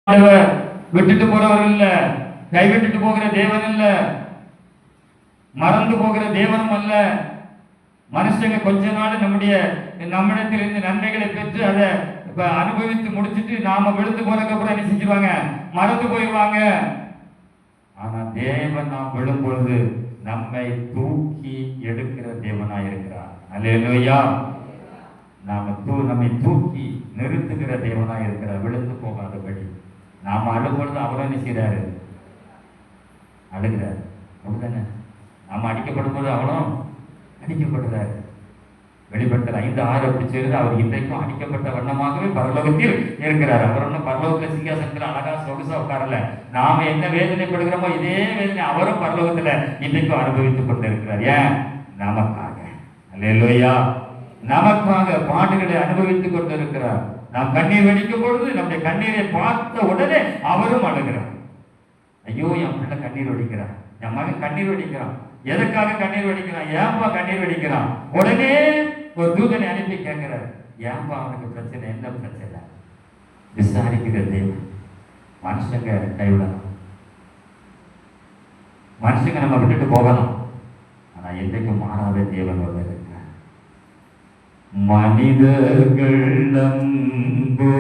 விட்டுட்டு போறவர் இல்ல, கைவிட்டுட்டு போகிற தேவன் இல்ல, மறந்து போகிற தேவனும் அல்ல. மனுஷங்க கொஞ்ச நாள் நம்மிடத்தில் இருந்து நன்மைகளை பெற்று அதை அனுபவித்து முடிச்சுட்டு நாம விழுந்து போனதுக்கு அப்புறம் என்ன செஞ்சிருவாங்க, மறந்து போயிடுவாங்க. ஆனா தேவன் நாம் விழும் பொழுது நம்மை தூக்கி எடுக்கிற தேவனாய் இருக்கிறார். அல்லேலூயா. நம்மை தூக்கி நிறுத்துகிற தேவனாய் இருக்கிறார், விழுந்து போகாதபடி. நாம அழும்பொழுது அவரும் என்ன செய்யறாரு, அழுகிறார். அப்படித்தானே? நாம அடிக்கப்படும் போது அவரும் அடிக்கப்படுறாரு. வெளிப்படுத்தல 5:6 அப்படி செய்து அவர் இன்றைக்கும் அடிக்கப்பட்ட வண்ணமாகவே பரலோகத்தில் இருக்கிறார். அவர் ஒன்றும் பரலோகத்தில் சிங்காசனத்தில் அழகா சொகுசா உட்காரல. நாம என்ன வேதனைப்படுகிறோமோ இதே வேதனை அவரும் பரலோகத்துல இன்றைக்கும் அனுபவித்துக் கொண்டிருக்கிறார். ஏன்? நமக்காக. அல்லேலூயா. நமக்காக பாடுகளை அனுபவித்துக் கொண்டிருக்கிறார். நாம் கண்ணீர் வடிக்கும் பொழுது நம்முடைய கண்ணீரை பார்த்த உடனே அவரும் அழுகிறார். ஐயோ, என் பிள்ளை கண்ணீர் வடிக்கிறான், என் மகன் கண்ணீர் வடிக்கிறான். எதற்காக கண்ணீர் வடிக்கிறான்? ஏன்பா கண்ணீர் வடிக்கிறான்? உடனே ஒரு தூதனை அனுப்பி கேட்கிறார், ஏன்பா அவனுக்கு பிரச்சனை, என்ன பிரச்சனை? விசாரிக்கிற தேவன். மனுஷங்க கைவிடணும், மனுஷங்க நம்ம விட்டுட்டு போகலாம். ஆனா என்றைக்கும் மாறாத தேவன் ஒருவர் இருக்கிறார். மனிதர்கள் நம்பு